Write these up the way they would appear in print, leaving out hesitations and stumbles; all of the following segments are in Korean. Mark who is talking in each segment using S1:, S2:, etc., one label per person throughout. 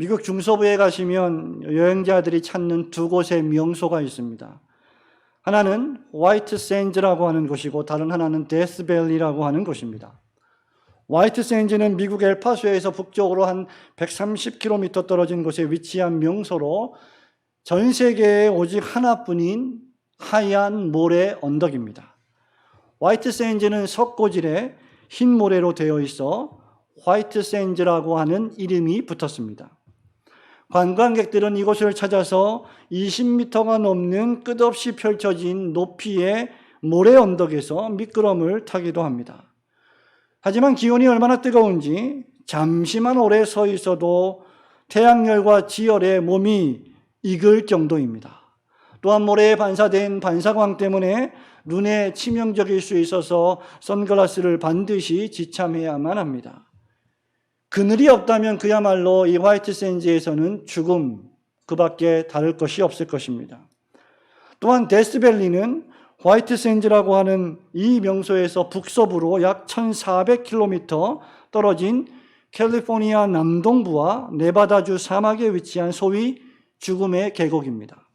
S1: 미국 중서부에 가시면 여행자들이 찾는 두 곳의 명소가 있습니다. 하나는 화이트 샌즈라고 하는 곳이고 다른 하나는 데스밸리라고 하는 곳입니다. 화이트 샌즈는 미국 엘파소에서 북쪽으로 한 130km 떨어진 곳에 위치한 명소로 전 세계에 오직 하나뿐인 하얀 모래 언덕입니다. 화이트 샌즈는 석고질에 흰 모래로 되어 있어 화이트 샌즈라고 하는 이름이 붙었습니다. 관광객들은 이곳을 찾아서 20m가 넘는 끝없이 펼쳐진 높이의 모래 언덕에서 미끄럼을 타기도 합니다. 하지만 기온이 얼마나 뜨거운지 잠시만 오래 서 있어도 태양열과 지열에 몸이 익을 정도입니다. 또한 모래에 반사된 반사광 때문에 눈에 치명적일 수 있어서 선글라스를 반드시 지참해야만 합니다. 그늘이 없다면 그야말로 이 화이트 샌즈에서는 죽음, 그밖에 다를 것이 없을 것입니다. 또한 데스밸리는 화이트 샌즈라고 하는 이 명소에서 북서부로 약 1400km 떨어진 캘리포니아 남동부와 네바다주 사막에 위치한 소위 죽음의 계곡입니다.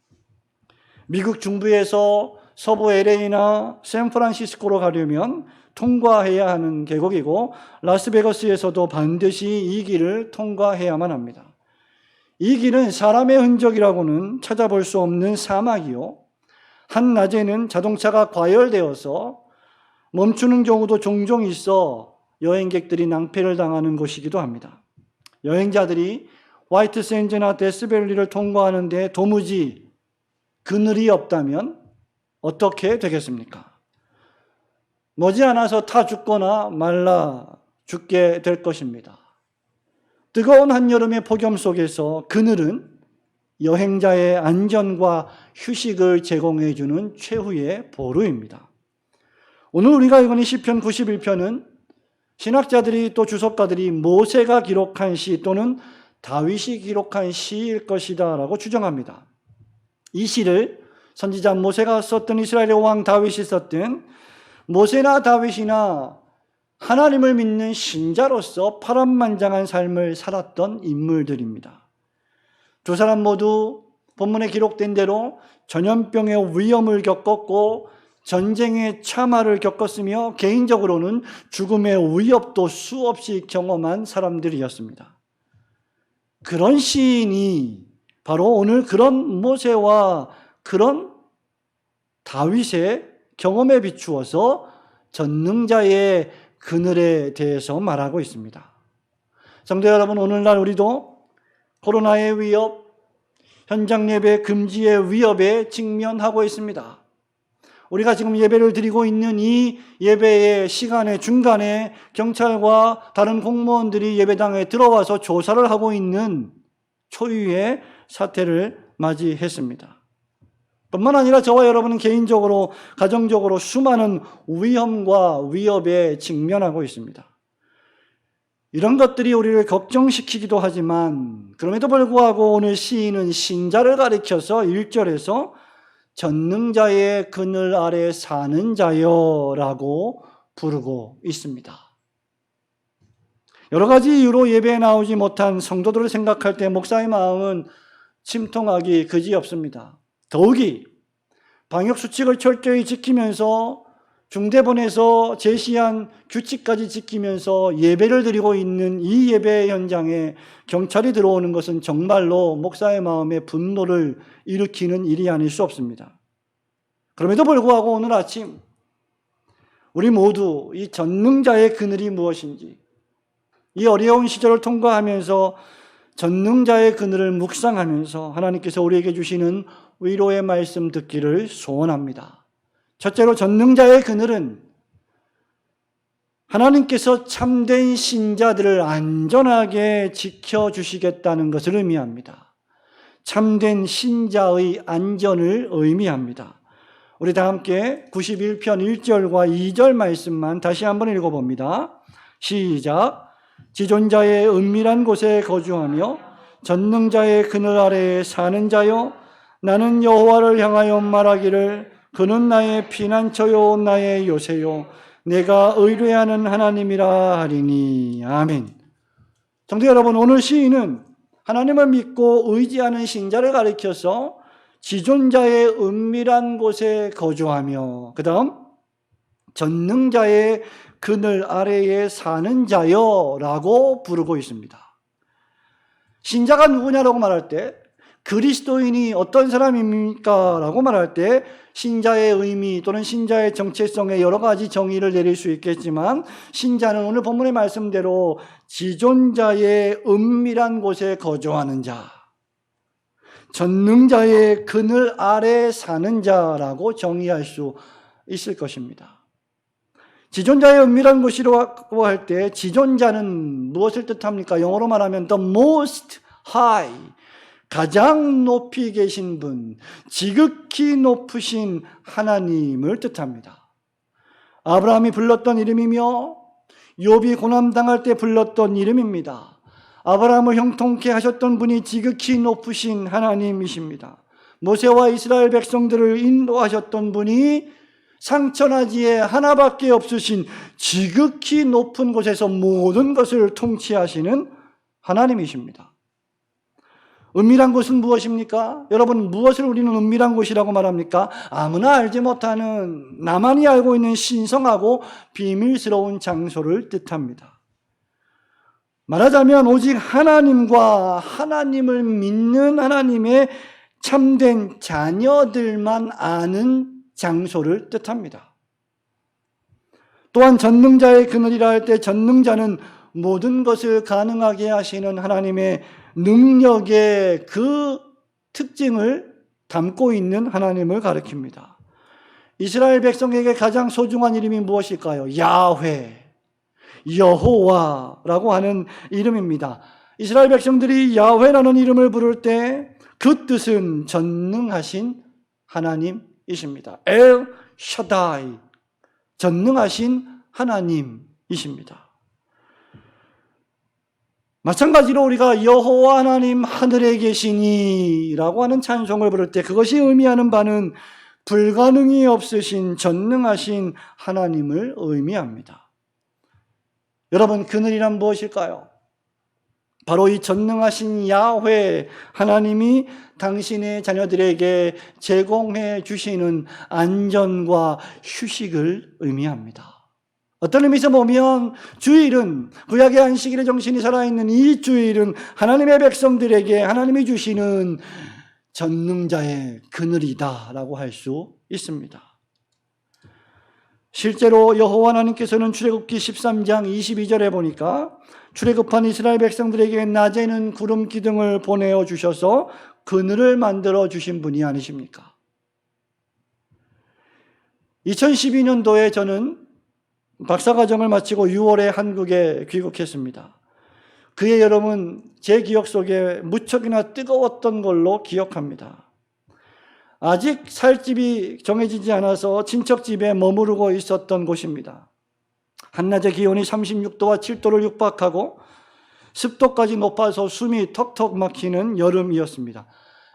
S1: 미국 중부에서 서부 LA나 샌프란시스코로 가려면 통과해야 하는 계곡이고 라스베가스에서도 반드시 이 길을 통과해야만 합니다. 이 길은 사람의 흔적이라고는 찾아볼 수 없는 사막이요, 한낮에는 자동차가 과열되어서 멈추는 경우도 종종 있어 여행객들이 낭패를 당하는 곳이기도 합니다. 여행자들이 화이트 샌즈나 데스밸리를 통과하는데 도무지 그늘이 없다면 어떻게 되겠습니까? 머지않아서 타 죽거나 말라 죽게 될 것입니다. 뜨거운 한여름의 폭염 속에서 그늘은 여행자의 안전과 휴식을 제공해 주는 최후의 보루입니다. 오늘 우리가 읽은 시편 91편은 신학자들이 또 주석가들이 모세가 기록한 시 또는 다윗이 기록한 시일 것이다 라고 추정합니다. 이 시를 선지자 모세가 썼든 이스라엘의 왕 다윗이 썼든 모세나 다윗이나 하나님을 믿는 신자로서 파란만장한 삶을 살았던 인물들입니다. 두 사람 모두 본문에 기록된 대로 전염병의 위험을 겪었고 전쟁의 참화를 겪었으며 개인적으로는 죽음의 위협도 수없이 경험한 사람들이었습니다. 그런 시인이 바로 오늘 그런 모세와 그런 다윗의 경험에 비추어서 전능자의 그늘에 대해서 말하고 있습니다. 성도 여러분, 오늘날 우리도 코로나의 위협, 현장 예배 금지의 위협에 직면하고 있습니다. 우리가 지금 예배를 드리고 있는 이 예배의 시간의 중간에 경찰과 다른 공무원들이 예배당에 들어와서 조사를 하고 있는 초유의 사태를 맞이했습니다. 뿐만 아니라 저와 여러분은 개인적으로, 가정적으로 수많은 위험과 위협에 직면하고 있습니다. 이런 것들이 우리를 걱정시키기도 하지만 그럼에도 불구하고 오늘 시인은 신자를 가리켜서 1절에서 전능자의 그늘 아래 사는 자여라고 부르고 있습니다. 여러 가지 이유로 예배에 나오지 못한 성도들을 생각할 때 목사의 마음은 침통하기 그지없습니다. 더욱이 방역수칙을 철저히 지키면서 중대본에서 제시한 규칙까지 지키면서 예배를 드리고 있는 이 예배 현장에 경찰이 들어오는 것은 정말로 목사의 마음에 분노를 일으키는 일이 아닐 수 없습니다. 그럼에도 불구하고 오늘 아침 우리 모두 이 전능자의 그늘이 무엇인지, 이 어려운 시절을 통과하면서 전능자의 그늘을 묵상하면서 하나님께서 우리에게 주시는 위로의 말씀 듣기를 소원합니다. 첫째로 전능자의 그늘은 하나님께서 참된 신자들을 안전하게 지켜주시겠다는 것을 의미합니다. 참된 신자의 안전을 의미합니다. 우리 다 함께 91편 1절과 2절 말씀만 다시 한번 읽어봅니다. 시작. 지존자의 은밀한 곳에 거주하며 전능자의 그늘 아래에 사는 자여, 나는 여호와를 향하여 말하기를 그는 나의 피난처요 나의 요새요 내가 의뢰하는 하나님이라 하리니. 아멘. 성도 여러분, 오늘 시인은 하나님을 믿고 의지하는 신자를 가리켜서 지존자의 은밀한 곳에 거주하며, 그 다음 전능자의 그늘 아래에 사는 자여 라고 부르고 있습니다. 신자가 누구냐라고 말할 때, 그리스도인이 어떤 사람입니까? 라고 말할 때 신자의 의미 또는 신자의 정체성에 여러 가지 정의를 내릴 수 있겠지만, 신자는 오늘 본문의 말씀대로 지존자의 은밀한 곳에 거주하는 자, 전능자의 그늘 아래 사는 자라고 정의할 수 있을 것입니다. 지존자의 은밀한 곳이라고 할 때 지존자는 무엇을 뜻합니까? 영어로 말하면 the most high, 가장 높이 계신 분, 지극히 높으신 하나님을 뜻합니다. 아브라함이 불렀던 이름이며 욥이 고난당할 때 불렀던 이름입니다. 아브라함을 형통케 하셨던 분이 지극히 높으신 하나님이십니다. 모세와 이스라엘 백성들을 인도하셨던 분이 상천하지에 하나밖에 없으신 지극히 높은 곳에서 모든 것을 통치하시는 하나님이십니다. 은밀한 곳은 무엇입니까? 여러분, 무엇을 우리는 은밀한 곳이라고 말합니까? 아무나 알지 못하는, 나만이 알고 있는 신성하고 비밀스러운 장소를 뜻합니다. 말하자면 오직 하나님과 하나님을 믿는 하나님의 참된 자녀들만 아는 장소를 뜻합니다. 또한 전능자의 그늘이라 할 때 전능자는 모든 것을 가능하게 하시는 하나님의 능력의 그 특징을 담고 있는 하나님을 가리킵니다. 이스라엘 백성에게 가장 소중한 이름이 무엇일까요? 야훼, 여호와라고 하는 이름입니다. 이스라엘 백성들이 야훼라는 이름을 부를 때 그 뜻은 전능하신 하나님이십니다. 엘 샤다이, 전능하신 하나님이십니다. 마찬가지로 우리가 여호와 하나님 하늘에 계시니 라고 하는 찬송을 부를 때 그것이 의미하는 바는 불가능이 없으신 전능하신 하나님을 의미합니다. 여러분, 그늘이란 무엇일까요? 바로 이 전능하신 야훼 하나님이 당신의 자녀들에게 제공해 주시는 안전과 휴식을 의미합니다. 어떤 의미에서 보면 주일은, 구약의 안식일의 정신이 살아있는 이 주일은 하나님의 백성들에게 하나님이 주시는 전능자의 그늘이다라고 할 수 있습니다. 실제로 여호와 하나님께서는 출애굽기 13장 22절에 보니까 출애굽한 이스라엘 백성들에게 낮에는 구름 기둥을 보내어 주셔서 그늘을 만들어 주신 분이 아니십니까? 2012년도에 저는 박사과정을 마치고 6월에 한국에 귀국했습니다. 그의 여름은 제 기억 속에 무척이나 뜨거웠던 걸로 기억합니다. 아직 살 집이 정해지지 않아서 친척 집에 머무르고 있었던 곳입니다. 한낮의 기온이 36도와 7도를 육박하고 습도까지 높아서 숨이 턱턱 막히는 여름이었습니다.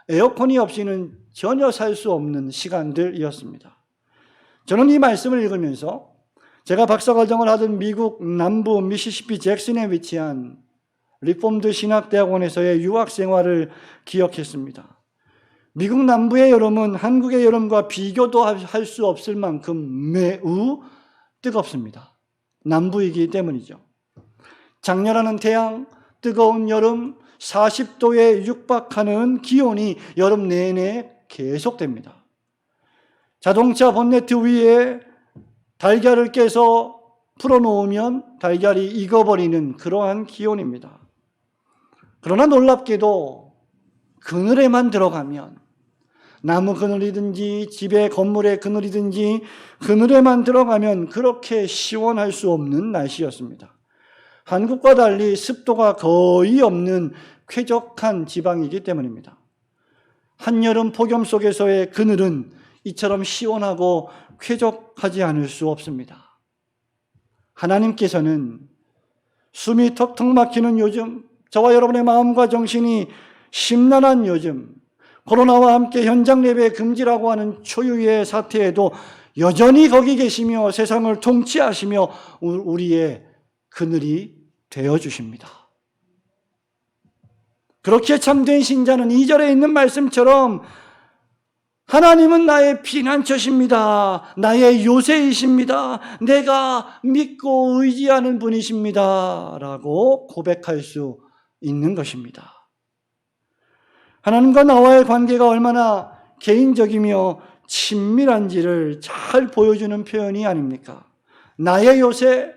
S1: 에어컨이 없이는 전혀 살 수 없는 시간들이었습니다. 저는 이 말씀을 읽으면서 제가 박사과정을 하던 미국 남부 미시시피 잭슨에 위치한 리폼드 신학대학원에서의 유학 생활을 기억했습니다. 미국 남부의 여름은 한국의 여름과 비교도 할 수 없을 만큼 매우 뜨겁습니다. 남부이기 때문이죠. 장렬하는 태양, 뜨거운 여름, 40도에 육박하는 기온이 여름 내내 계속됩니다. 자동차 본네트 위에 달걀을 깨서 풀어놓으면 달걀이 익어버리는 그러한 기온입니다. 그러나 놀랍게도 그늘에만 들어가면, 나무 그늘이든지 집의 건물의 그늘이든지 그늘에만 들어가면 그렇게 시원할 수 없는 날씨였습니다. 한국과 달리 습도가 거의 없는 쾌적한 지방이기 때문입니다. 한여름 폭염 속에서의 그늘은 이처럼 시원하고 쾌적하지 않을 수 없습니다. 하나님께서는 숨이 턱턱 막히는 요즘, 저와 여러분의 마음과 정신이 심란한 요즘, 코로나와 함께 현장 예배 금지라고 하는 초유의 사태에도 여전히 거기 계시며 세상을 통치하시며 우리의 그늘이 되어주십니다. 그렇게 참된 신자는 2절에 있는 말씀처럼 하나님은 나의 피난처십니다. 나의 요새이십니다. 내가 믿고 의지하는 분이십니다. 라고 고백할 수 있는 것입니다. 하나님과 나와의 관계가 얼마나 개인적이며 친밀한지를 잘 보여주는 표현이 아닙니까? 나의 요새,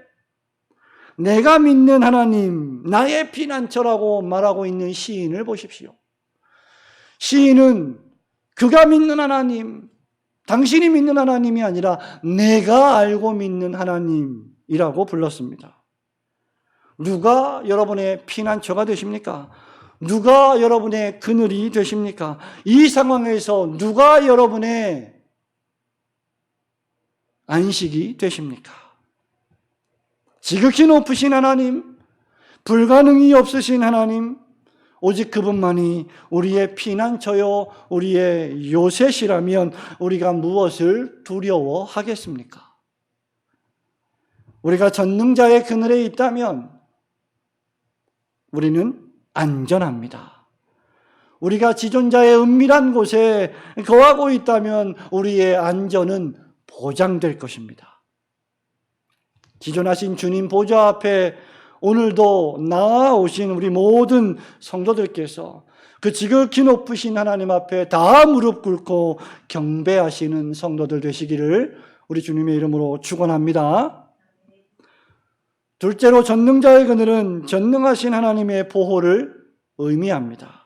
S1: 내가 믿는 하나님, 나의 피난처라고 말하고 있는 시인을 보십시오. 시인은 그가 믿는 하나님, 당신이 믿는 하나님이 아니라 내가 알고 믿는 하나님이라고 불렀습니다. 누가 여러분의 피난처가 되십니까? 누가 여러분의 그늘이 되십니까? 이 상황에서 누가 여러분의 안식이 되십니까? 지극히 높으신 하나님, 불가능이 없으신 하나님, 오직 그분만이 우리의 피난처요, 우리의 요새시라면 우리가 무엇을 두려워하겠습니까? 우리가 전능자의 그늘에 있다면 우리는 안전합니다. 우리가 지존자의 은밀한 곳에 거하고 있다면 우리의 안전은 보장될 것입니다. 지존하신 주님 보좌 앞에 오늘도 나아오신 우리 모든 성도들께서 그 지극히 높으신 하나님 앞에 다 무릎 꿇고 경배하시는 성도들 되시기를 우리 주님의 이름으로 축원합니다. 둘째로 전능자의 그늘은 전능하신 하나님의 보호를 의미합니다.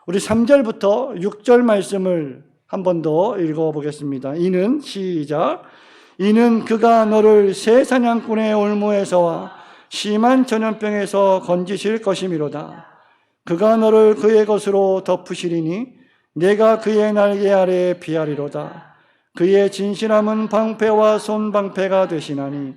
S1: 우리 3절부터 6절 말씀을 한 번 더 읽어보겠습니다. 이는 시작. 이는 그가 너를 새 사냥꾼의 올무에서와 심한 전염병에서 건지실 것이미로다. 그가 너를 그의 것으로 덮으시리니 내가 그의 날개 아래에 피하리로다. 그의 진실함은 방패와 손방패가 되시나니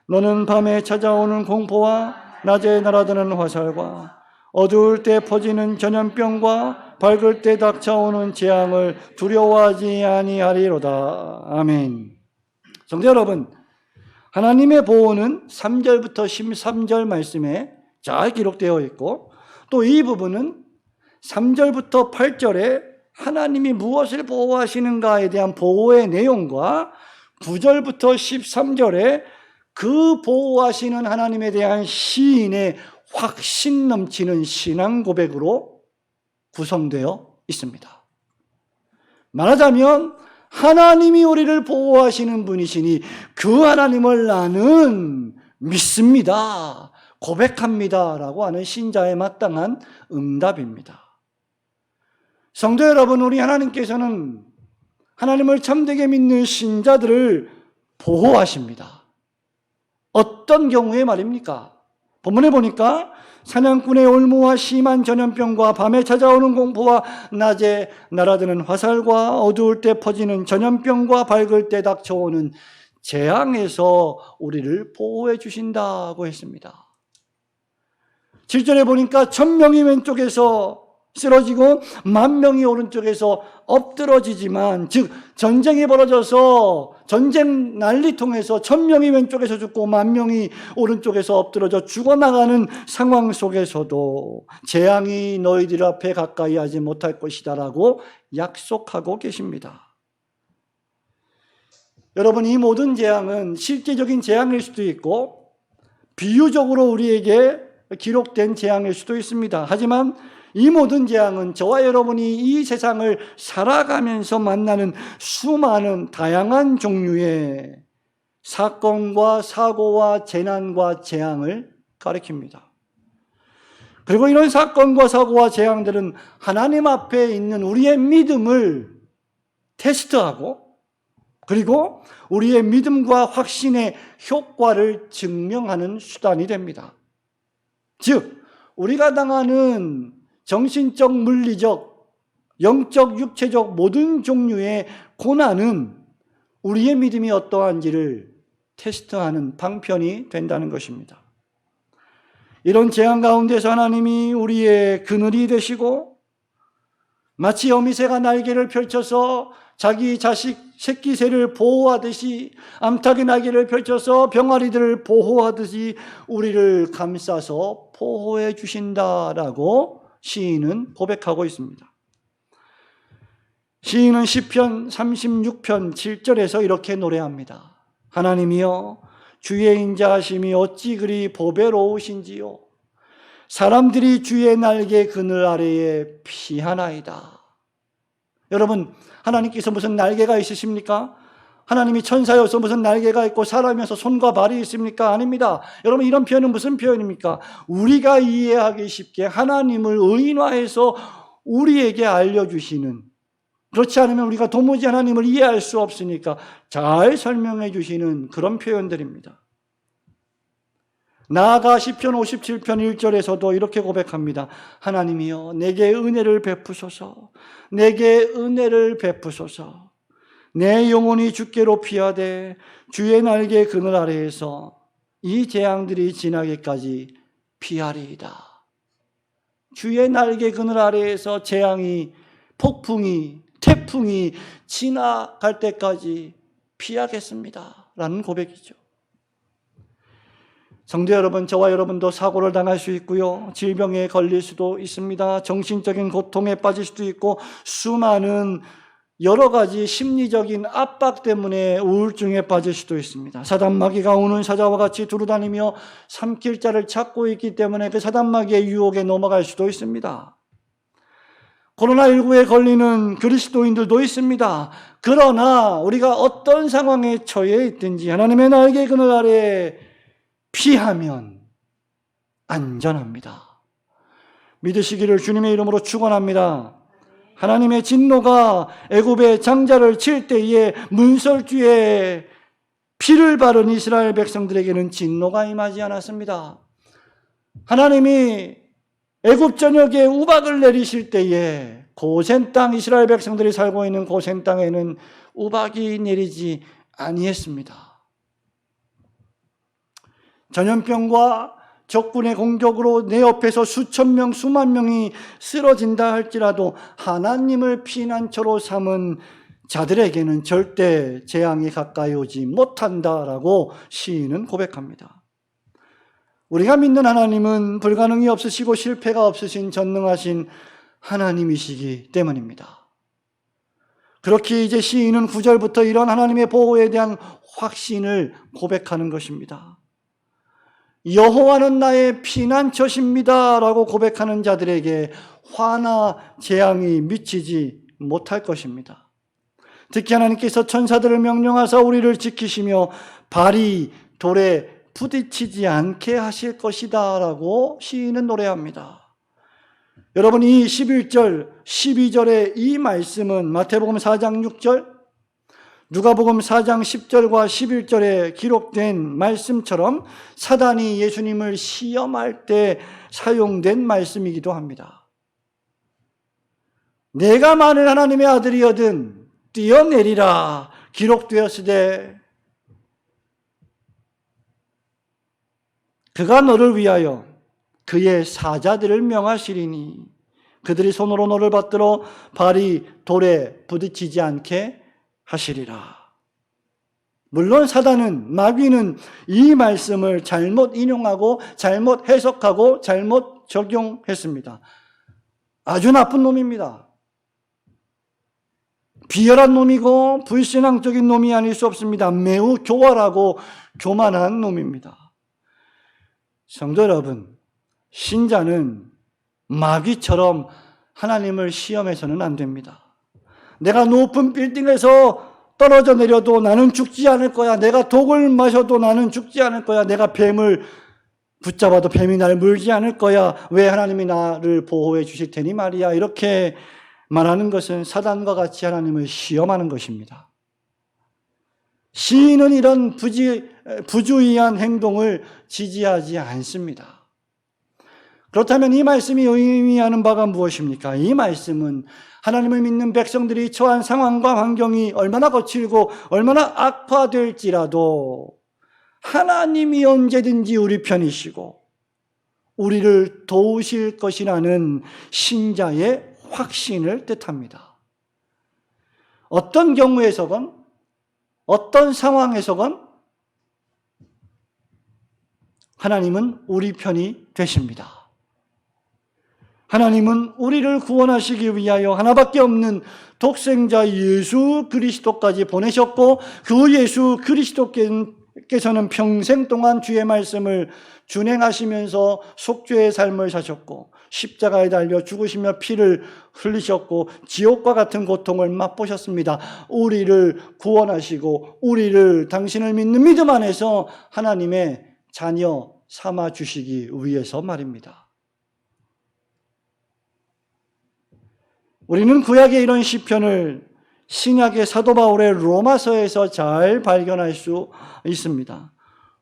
S1: 너는 밤에 찾아오는 공포와 낮에 날아드는 화살과 어두울 때 퍼지는 전염병과 밝을 때 닥쳐오는 재앙을 두려워하지 아니하리로다. 아멘. 성도 여러분, 하나님의 보호는 3절부터 13절 말씀에 잘 기록되어 있고 또 이 부분은 3절부터 8절에 하나님이 무엇을 보호하시는가에 대한 보호의 내용과 9절부터 13절에 그 보호하시는 하나님에 대한 시인의 확신 넘치는 신앙 고백으로 구성되어 있습니다. 말하자면 하나님이 우리를 보호하시는 분이시니 그 하나님을 나는 믿습니다, 고백합니다 라고 하는 신자의 마땅한 응답입니다. 성도 여러분, 우리 하나님께서는 하나님을 참되게 믿는 신자들을 보호하십니다. 어떤 경우에 말입니까? 본문에 보니까 사냥꾼의 올무와 심한 전염병과 밤에 찾아오는 공포와 낮에 날아드는 화살과 어두울 때 퍼지는 전염병과 밝을 때 닥쳐오는 재앙에서 우리를 보호해 주신다고 했습니다. 7절에 보니까 1000명이 왼쪽에서 쓰러지고 10,000명이 오른쪽에서 엎드러지지만, 즉 전쟁이 벌어져서 전쟁 난리통에서 1000명이 왼쪽에서 죽고 10,000명이 오른쪽에서 엎드러져 죽어나가는 상황 속에서도 재앙이 너희들 앞에 가까이 하지 못할 것이다 라고 약속하고 계십니다. 여러분, 이 모든 재앙은 실제적인 재앙일 수도 있고 비유적으로 우리에게 기록된 재앙일 수도 있습니다. 하지만 이 모든 재앙은 저와 여러분이 이 세상을 살아가면서 만나는 수많은 다양한 종류의 사건과 사고와 재난과 재앙을 가리킵니다. 그리고 이런 사건과 사고와 재앙들은 하나님 앞에 있는 우리의 믿음을 테스트하고 그리고 우리의 믿음과 확신의 효과를 증명하는 수단이 됩니다. 즉, 우리가 당하는 정신적, 물리적, 영적, 육체적 모든 종류의 고난은 우리의 믿음이 어떠한지를 테스트하는 방편이 된다는 것입니다. 이런 재앙 가운데서 하나님이 우리의 그늘이 되시고 마치 어미새가 날개를 펼쳐서 자기 자식 새끼새를 보호하듯이, 암탉이 날개를 펼쳐서 병아리들을 보호하듯이 우리를 감싸서 보호해 주신다라고 시인은 고백하고 있습니다. 시인은 시편 36편 7절에서 이렇게 노래합니다. 하나님이여 주의 인자하심이 어찌 그리 보배로우신지요. 사람들이 주의 날개 그늘 아래에 피하나이다. 여러분, 하나님께서 무슨 날개가 있으십니까? 하나님이 천사여서 무슨 날개가 있고 사람이어서 손과 발이 있습니까? 아닙니다. 여러분, 이런 표현은 무슨 표현입니까? 우리가 이해하기 쉽게 하나님을 의인화해서 우리에게 알려주시는, 그렇지 않으면 우리가 도무지 하나님을 이해할 수 없으니까 잘 설명해 주시는 그런 표현들입니다. 나아가 시편 57편 1절에서도 이렇게 고백합니다. 하나님이여 내게 은혜를 베푸소서. 내게 은혜를 베푸소서. 내 영혼이 주께로 피하되 주의 날개 그늘 아래에서 이 재앙들이 지나기까지 피하리이다. 주의 날개 그늘 아래에서 재앙이, 폭풍이, 태풍이 지나갈 때까지 피하겠습니다. 라는 고백이죠. 성도 여러분, 저와 여러분도 사고를 당할 수 있고요. 질병에 걸릴 수도 있습니다. 정신적인 고통에 빠질 수도 있고 수많은 여러 가지 심리적인 압박 때문에 우울증에 빠질 수도 있습니다. 사단마귀가 우는 사자와 같이 두루다니며 삼킬 자를 찾고 있기 때문에 그 사단마귀의 유혹에 넘어갈 수도 있습니다. 코로나19에 걸리는 그리스도인들도 있습니다. 그러나 우리가 어떤 상황에 처해 있든지 하나님의 날개 그늘 아래에 피하면 안전합니다. 믿으시기를 주님의 이름으로 축원합니다. 하나님의 진노가 애굽의 장자를 칠 때에 문설주에 피를 바른 이스라엘 백성들에게는 진노가 임하지 않았습니다. 하나님이 애굽 전역에 우박을 내리실 때에 고센 땅, 이스라엘 백성들이 살고 있는 고센 땅에는 우박이 내리지 아니했습니다. 전염병과 적군의 공격으로 내 옆에서 수천 명, 수만 명이 쓰러진다 할지라도 하나님을 피난처로 삼은 자들에게는 절대 재앙이 가까이 오지 못한다라고 시인은 고백합니다. 우리가 믿는 하나님은 불가능이 없으시고 실패가 없으신 전능하신 하나님이시기 때문입니다. 그렇게 이제 시인은 9절부터 이런 하나님의 보호에 대한 확신을 고백하는 것입니다. 여호와는 나의 피난처십니다 라고 고백하는 자들에게 화나 재앙이 미치지 못할 것입니다. 특히 하나님께서 천사들을 명령하사 우리를 지키시며 발이 돌에 부딪히지 않게 하실 것이다 라고 시인은 노래합니다. 여러분, 이 11절, 12절의 이 말씀은 마태복음 4장 6절, 누가복음 4장 10절과 11절에 기록된 말씀처럼 사단이 예수님을 시험할 때 사용된 말씀이기도 합니다. 내가 만일 하나님의 아들이거든 뛰어내리라 기록되었으되 그가 너를 위하여 그의 사자들을 명하시리니 그들이 손으로 너를 받들어 발이 돌에 부딪히지 않게 하시리라. 물론 사단은, 마귀는 이 말씀을 잘못 인용하고 잘못 해석하고 잘못 적용했습니다. 아주 나쁜 놈입니다. 비열한 놈이고 불신앙적인 놈이 아닐 수 없습니다. 매우 교활하고 교만한 놈입니다. 성도 여러분, 신자는 마귀처럼 하나님을 시험해서는 안 됩니다. 내가 높은 빌딩에서 떨어져 내려도 나는 죽지 않을 거야. 내가 독을 마셔도 나는 죽지 않을 거야. 내가 뱀을 붙잡아도 뱀이 나를 물지 않을 거야. 왜 하나님이 나를 보호해 주실 테니 말이야. 이렇게 말하는 것은 사단과 같이 하나님을 시험하는 것입니다. 시인은 이런 부주의한 행동을 지지하지 않습니다. 그렇다면 이 말씀이 의미하는 바가 무엇입니까? 이 말씀은 하나님을 믿는 백성들이 처한 상황과 환경이 얼마나 거칠고 얼마나 악화될지라도 하나님이 언제든지 우리 편이시고 우리를 도우실 것이라는 신자의 확신을 뜻합니다. 어떤 경우에서건 어떤 상황에서건 하나님은 우리 편이 되십니다. 하나님은 우리를 구원하시기 위하여 하나밖에 없는 독생자 예수 그리스도까지 보내셨고, 그 예수 그리스도께서는 평생 동안 주의 말씀을 준행하시면서 속죄의 삶을 사셨고, 십자가에 달려 죽으시며 피를 흘리셨고, 지옥과 같은 고통을 맛보셨습니다. 우리를 구원하시고 우리를 당신을 믿는 믿음 안에서 하나님의 자녀 삼아 주시기 위해서 말입니다. 우리는 구약의 이런 시편을 신약의 사도 바울의 로마서에서 잘 발견할 수 있습니다.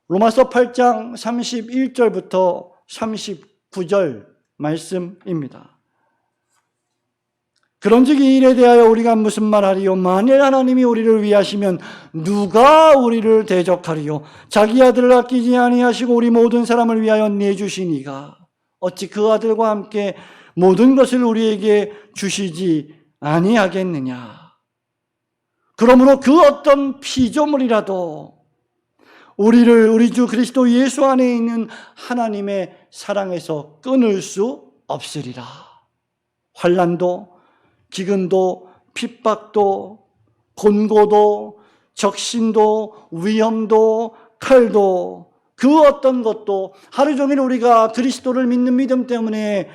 S1: 로마서 8장 31절부터 39절 말씀입니다. 그런즉 이 일에 대하여 우리가 무슨 말하리요? 만일 하나님이 우리를 위하시면 누가 우리를 대적하리요? 자기 아들을 아끼지 아니하시고 우리 모든 사람을 위하여 내주시니가 어찌 그 아들과 함께 모든 것을 우리에게 주시지 아니하겠느냐. 그러므로 그 어떤 피조물이라도 우리를 우리 주 그리스도 예수 안에 있는 하나님의 사랑에서 끊을 수 없으리라. 환난도 기근도 핍박도 곤고도 적신도 위험도 칼도 그 어떤 것도 하루 종일 우리가 그리스도를 믿는 믿음 때문에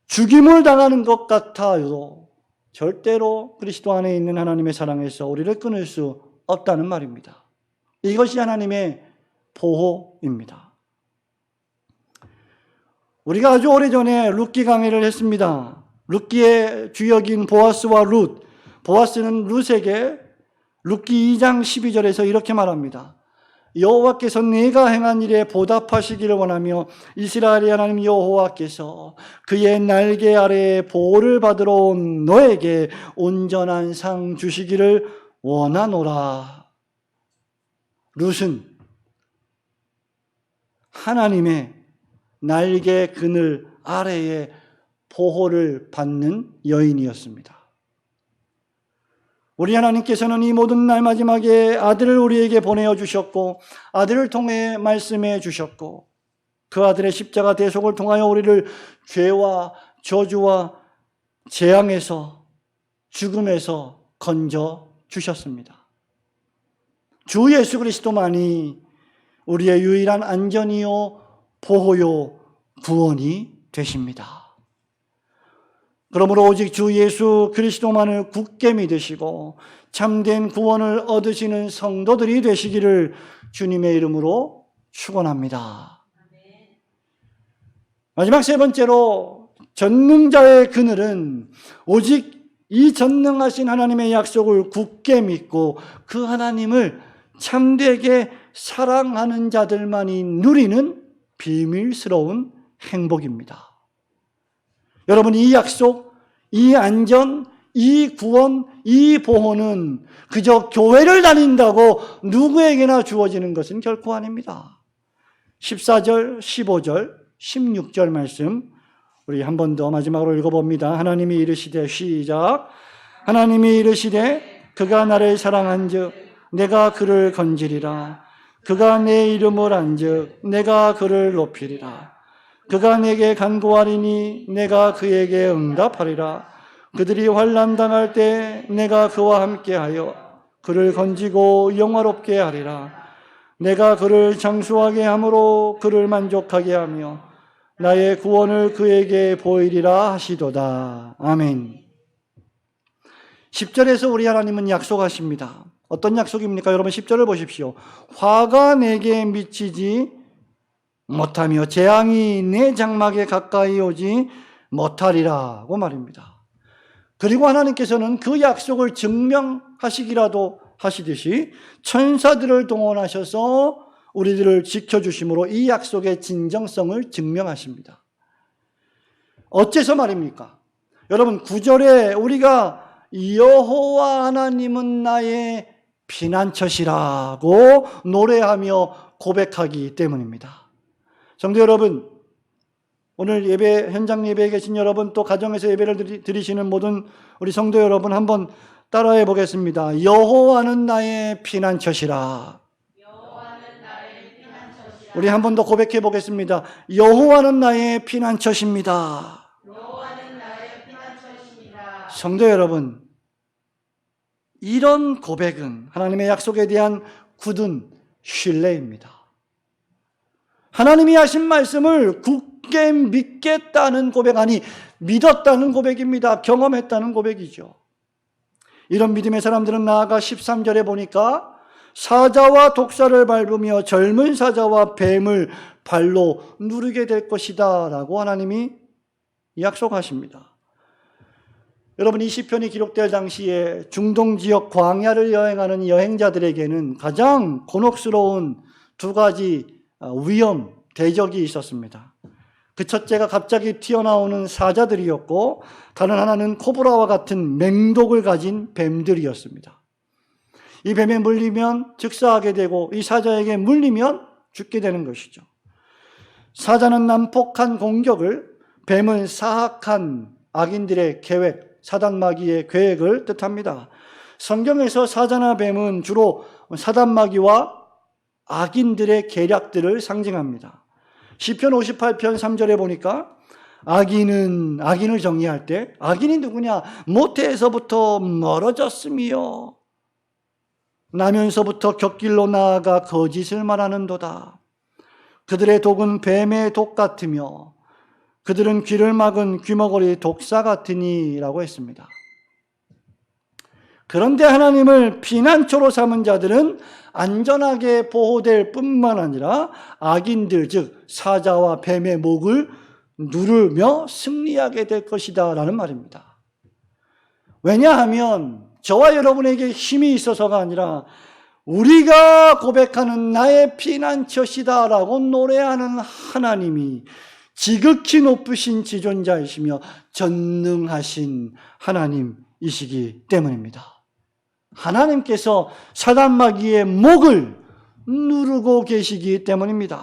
S1: 죽임을 당하는 것 같아도 절대로 그리스도 안에 있는 하나님의 사랑에서 우리를 끊을 수 없다는 말입니다. 이것이 하나님의 보호입니다. 우리가 아주 오래전에 룻기 강해를 했습니다. 룻기의 주역인 보아스와 룻, 보아스는 룻에게 룻기 2장 12절에서 이렇게 말합니다. 여호와께서 내가 행한 일에 보답하시기를 원하며 이스라엘의 하나님 여호와께서 그의 날개 아래에 보호를 받으러 온 너에게 온전한 상 주시기를 원하노라. 룻은 하나님의 날개 그늘 아래에 보호를 받는 여인이었습니다. 우리 하나님께서는 이 모든 날 마지막에 아들을 우리에게 보내어 주셨고, 아들을 통해 말씀해 주셨고, 그 아들의 십자가 대속을 통하여 우리를 죄와 저주와 재앙에서, 죽음에서 건져 주셨습니다. 주 예수 그리스도만이 우리의 유일한 안전이요 보호요 구원이 되십니다. 그러므로 오직 주 예수 그리스도만을 굳게 믿으시고 참된 구원을 얻으시는 성도들이 되시기를 주님의 이름으로 축원합니다. 마지막 세 번째로 전능자의 그늘은 오직 이 전능하신 하나님의 약속을 굳게 믿고 그 하나님을 참되게 사랑하는 자들만이 누리는 비밀스러운 행복입니다. 여러분, 이 약속, 이 안전, 이 구원, 이 보호는 그저 교회를 다닌다고 누구에게나 주어지는 것은 결코 아닙니다. 14절, 15절, 16절 말씀 우리 한 번 더 마지막으로 읽어봅니다. 하나님이 이르시되 시작. 하나님이 이르시되 그가 나를 사랑한즉 내가 그를 건지리라. 그가 내 이름을 안즉 내가 그를 높이리라. 그가 내게 간구하리니 내가 그에게 응답하리라. 그들이 환난 당할 때 내가 그와 함께하여 그를 건지고 영화롭게 하리라. 내가 그를 장수하게 함으로 그를 만족하게 하며 나의 구원을 그에게 보이리라 하시도다. 아멘. 10절에서 우리 하나님은 약속하십니다. 어떤 약속입니까? 여러분 10절을 보십시오. 화가 내게 미치지 못하며 재앙이 내 장막에 가까이 오지 못하리라고 말입니다. 그리고 하나님께서는 그 약속을 증명하시기라도 하시듯이 천사들을 동원하셔서 우리들을 지켜주심으로 이 약속의 진정성을 증명하십니다. 어째서 말입니까? 여러분 9절에 우리가 여호와 하나님은 나의 피난처시라고 노래하며 고백하기 때문입니다. 성도 여러분, 오늘 예배, 현장 예배에 계신 여러분, 또 가정에서 예배를 드리시는 모든 우리 성도 여러분 한번 따라해 보겠습니다. 여호와는 나의 피난처시라. 우리 한 번 더 고백해 보겠습니다. 여호와는 나의 피난처십니다. 성도 여러분, 이런 고백은 하나님의 약속에 대한 굳은 신뢰입니다. 하나님이 하신 말씀을 굳게 믿겠다는 고백, 아니 믿었다는 고백입니다. 경험했다는 고백이죠. 이런 믿음의 사람들은 나아가 13절에 보니까 사자와 독사를 밟으며 젊은 사자와 뱀을 발로 누르게 될 것이다 라고 하나님이 약속하십니다. 여러분, 이 시편이 기록될 당시에 중동 지역 광야를 여행하는 여행자들에게는 가장 곤혹스러운 두 가지 위험, 대적이 있었습니다. 그 첫째가 갑자기 튀어나오는 사자들이었고, 다른 하나는 코브라와 같은 맹독을 가진 뱀들이었습니다. 이 뱀에 물리면 즉사하게 되고, 이 사자에게 물리면 죽게 되는 것이죠. 사자는 난폭한 공격을, 뱀은 사악한 악인들의 계획, 사단마귀의 계획을 뜻합니다. 성경에서 사자나 뱀은 주로 사단마귀와 악인들의 계략들을 상징합니다. 시편 58편 3절에 보니까 악인을 정의할 때 악인이 누구냐? 모태에서부터 멀어졌으며 나면서부터 곁길로 나아가 거짓을 말하는도다. 그들의 독은 뱀의 독 같으며 그들은 귀를 막은 귀머거리 독사 같으니 라고 했습니다. 그런데 하나님을 피난처로 삼은 자들은 안전하게 보호될 뿐만 아니라 악인들, 즉 사자와 뱀의 목을 누르며 승리하게 될 것이다 라는 말입니다. 왜냐하면 저와 여러분에게 힘이 있어서가 아니라 우리가 고백하는 나의 피난처시다 라고 노래하는 하나님이 지극히 높으신 지존자이시며 전능하신 하나님이시기 때문입니다. 하나님께서 사단마귀의 목을 누르고 계시기 때문입니다.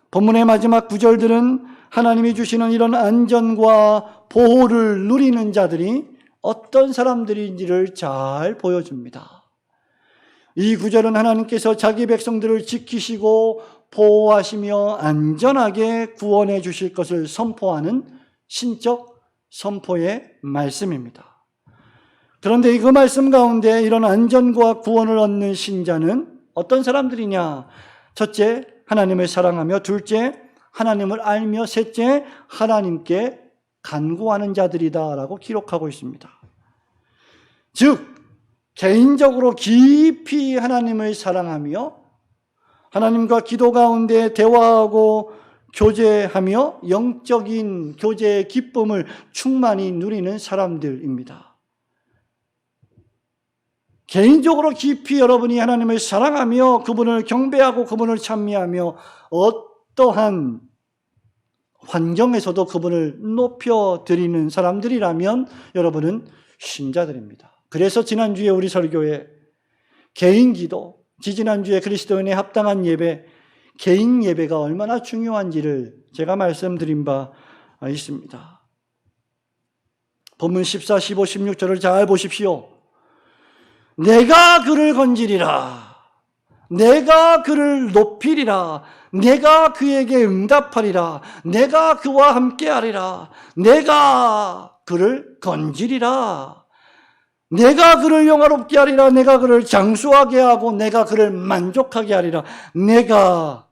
S1: 본문의 마지막 구절들은 하나님이 주시는 이런 안전과 보호를 누리는 자들이 어떤 사람들인지를 잘 보여줍니다. 이 구절은 하나님께서 자기 백성들을 지키시고 보호하시며 안전하게 구원해 주실 것을 선포하는 신적 선포의 말씀입니다. 그런데 그 말씀 가운데 이런 안전과 구원을 얻는 신자는 어떤 사람들이냐? 첫째, 하나님을 사랑하며, 둘째, 하나님을 알며, 셋째, 하나님께 간구하는 자들이다라고 기록하고 있습니다. 즉, 개인적으로 깊이 하나님을 사랑하며 하나님과 기도 가운데 대화하고 교제하며 영적인 교제의 기쁨을 충만히 누리는 사람들입니다. 개인적으로 깊이 여러분이 하나님을 사랑하며 그분을 경배하고 그분을 찬미하며 어떠한 환경에서도 그분을 높여드리는 사람들이라면 여러분은 신자들입니다. 그래서 지난주에 우리 설교에 개인 기도, 지지난주에 그리스도인의 합당한 예배, 개인 예배가 얼마나 중요한지를 제가 말씀드린 바 있습니다. 본문 14, 15, 16절을 잘 보십시오. 내가 그를 건지리라. 내가 그를 높이리라. 내가 그에게 응답하리라. 내가 그와 함께하리라. 내가 그를 건지리라. 내가 그를 영화롭게 하리라. 내가 그를 장수하게 하고 내가 그를 만족하게 하리라. 내가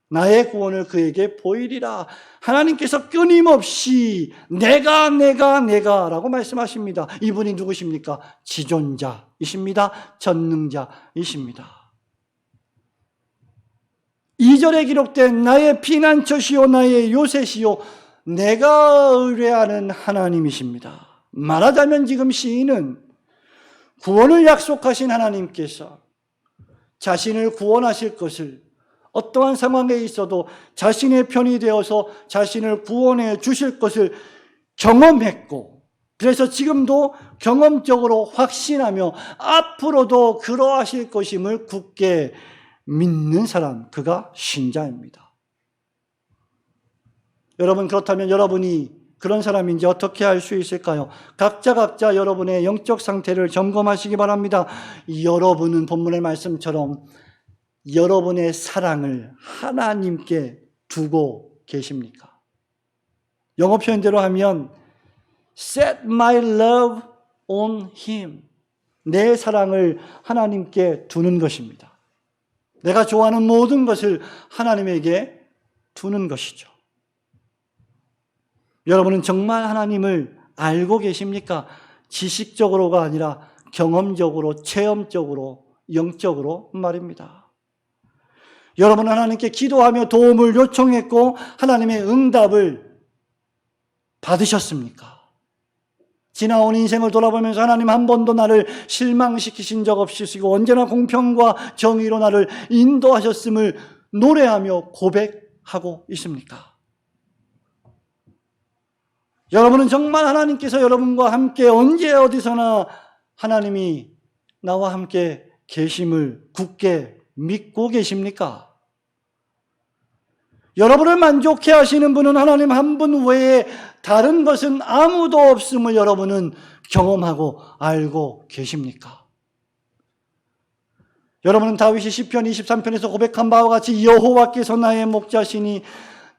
S1: 나의 구원을 그에게 보이리라. 하나님께서 끊임없이 내가 라고 말씀하십니다. 이분이 누구십니까? 지존자이십니다. 전능자이십니다. 2절에 기록된 나의 피난처시요 나의 요새시요 내가 의뢰하는 하나님이십니다. 말하자면 지금 시인은 구원을 약속하신 하나님께서 자신을 구원하실 것을 어떠한 상황에 있어도 자신의 편이 되어서 자신을 구원해 주실 것을 경험했고, 그래서 지금도 경험적으로 확신하며 앞으로도 그러하실 것임을 굳게 믿는 사람, 그가 신자입니다. 여러분, 그렇다면 여러분이 그런 사람인지 어떻게 알 수 있을까요? 각자 여러분의 영적 상태를 점검하시기 바랍니다. 여러분은 본문의 말씀처럼 여러분의 사랑을 하나님께 두고 계십니까? 영어 표현대로 하면 set my love on him. 내 사랑을 하나님께 두는 것입니다. 내가 좋아하는 모든 것을 하나님에게 두는 것이죠. 여러분은 정말 하나님을 알고 계십니까? 지식적으로가 아니라 경험적으로, 체험적으로, 영적으로 말입니다. 여러분은 하나님께 기도하며 도움을 요청했고 하나님의 응답을 받으셨습니까? 지나온 인생을 돌아보면서 하나님 한 번도 나를 실망시키신 적 없으시고 언제나 공평과 정의로 나를 인도하셨음을 노래하며 고백하고 있습니까? 여러분은 정말 하나님께서 여러분과 함께 언제 어디서나 하나님이 나와 함께 계심을 굳게 믿고 계십니까? 여러분을 만족해 하시는 분은 하나님 한 분 외에 다른 것은 아무도 없음을 여러분은 경험하고 알고 계십니까? 여러분은 다윗이 시편 23편에서 고백한 바와 같이 여호와께서 나의 목자시니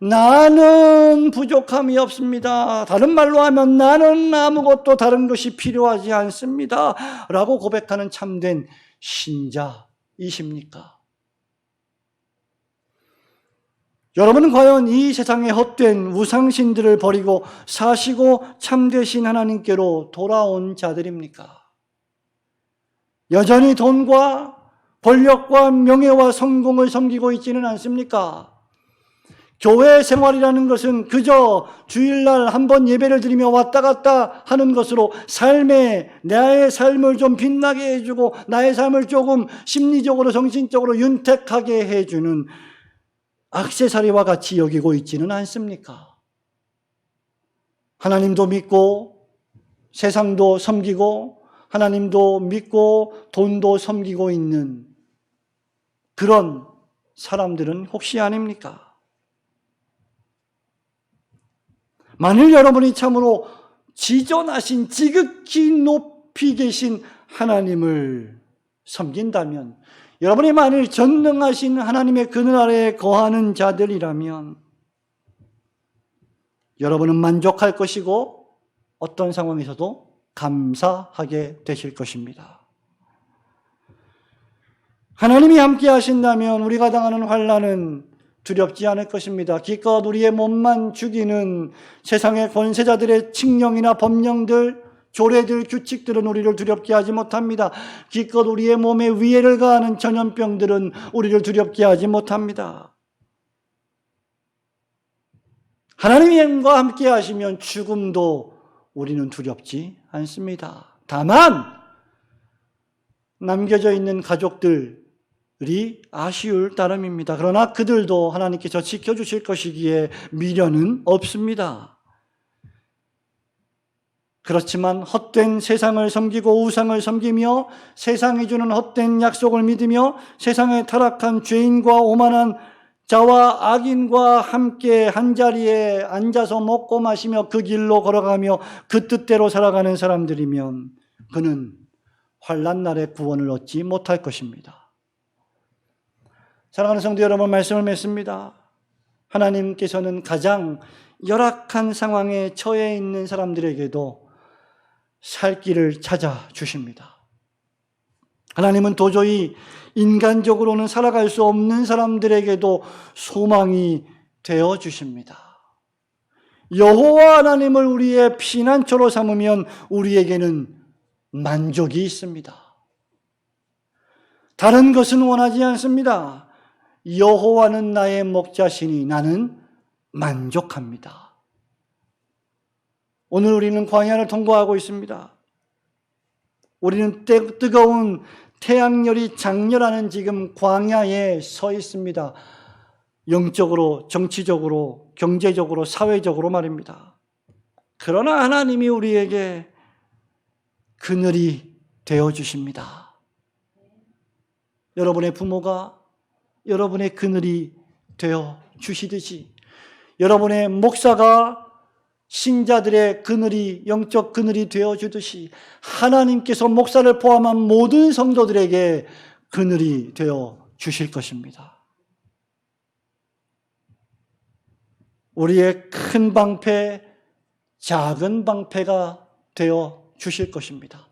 S1: 나는 부족함이 없습니다. 다른 말로 하면 나는 아무것도 다른 것이 필요하지 않습니다. 라고 고백하는 참된 신자이십니까? 여러분은 과연 이 세상의 헛된 우상신들을 버리고 사시고 참되신 하나님께로 돌아온 자들입니까? 여전히 돈과 권력과 명예와 성공을 섬기고 있지는 않습니까? 교회 생활이라는 것은 그저 주일날 한번 예배를 드리며 왔다 갔다 하는 것으로 나의 삶을 좀 빛나게 해주고 나의 삶을 조금 심리적으로 정신적으로 윤택하게 해주는 액세서리와 같이 여기고 있지는 않습니까? 하나님도 믿고 세상도 섬기고 하나님도 믿고 돈도 섬기고 있는 그런 사람들은 혹시 아닙니까? 만일 여러분이 참으로 지존하신 지극히 높이 계신 하나님을 섬긴다면, 여러분이 만일 전능하신 하나님의 그늘 아래에 거하는 자들이라면 여러분은 만족할 것이고 어떤 상황에서도 감사하게 되실 것입니다. 하나님이 함께 하신다면 우리가 당하는 환난은 두렵지 않을 것입니다. 기껏 우리의 몸만 죽이는 세상의 권세자들의 칙령이나 법령들, 조례들, 규칙들은 우리를 두렵게 하지 못합니다. 기껏 우리의 몸에 위해를 가하는 전염병들은 우리를 두렵게 하지 못합니다. 하나님과 함께 하시면 죽음도 우리는 두렵지 않습니다. 다만 남겨져 있는 가족들이 아쉬울 따름입니다. 그러나 그들도 하나님께서 지켜주실 것이기에 미련은 없습니다. 그렇지만 헛된 세상을 섬기고 우상을 섬기며 세상이 주는 헛된 약속을 믿으며 세상의 타락한 죄인과 오만한 자와 악인과 함께 한자리에 앉아서 먹고 마시며 그 길로 걸어가며 그 뜻대로 살아가는 사람들이면 그는 환난 날에 구원을 얻지 못할 것입니다. 사랑하는 성도 여러분, 말씀을 맺습니다. 하나님께서는 가장 열악한 상황에 처해 있는 사람들에게도 살 길을 찾아주십니다. 하나님은 도저히 인간적으로는 살아갈 수 없는 사람들에게도 소망이 되어주십니다. 여호와 하나님을 우리의 피난처로 삼으면 우리에게는 만족이 있습니다. 다른 것은 원하지 않습니다. 여호와는 나의 목자시니 나는 만족합니다. 오늘 우리는 광야를 통과하고 있습니다. 우리는 뜨거운 태양열이 장렬하는 지금 광야에 서 있습니다. 영적으로, 정치적으로, 경제적으로, 사회적으로 말입니다. 그러나 하나님이 우리에게 그늘이 되어주십니다. 여러분의 부모가 여러분의 그늘이 되어주시듯이 여러분의 목사가 신자들의 그늘이, 영적 그늘이 되어주듯이 하나님께서 목사를 포함한 모든 성도들에게 그늘이 되어주실 것입니다. 우리의 큰 방패, 작은 방패가 되어 주실 것입니다.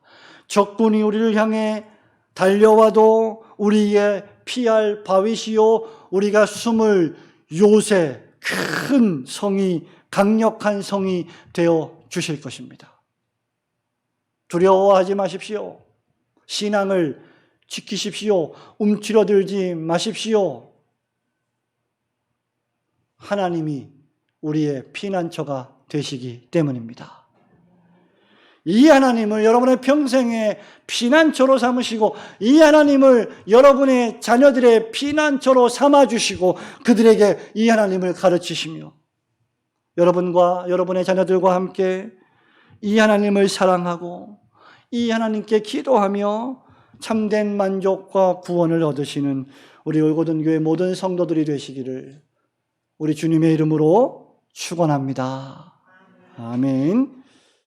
S1: 적군이 우리를 향해 달려와도 우리의 피할 바위시요 우리가 숨을 요새 큰 성이, 강력한 성이 되어 주실 것입니다. 두려워하지 마십시오. 신앙을 지키십시오. 움츠러들지 마십시오. 하나님이 우리의 피난처가 되시기 때문입니다. 이 하나님을 여러분의 평생의 피난처로 삼으시고, 이 하나님을 여러분의 자녀들의 피난처로 삼아주시고, 그들에게 이 하나님을 가르치시며, 여러분과 여러분의 자녀들과 함께 이 하나님을 사랑하고 이 하나님께 기도하며 참된 만족과 구원을 얻으시는 우리 올고든 교회 모든 성도들이 되시기를 우리 주님의 이름으로 축원합니다. 아멘.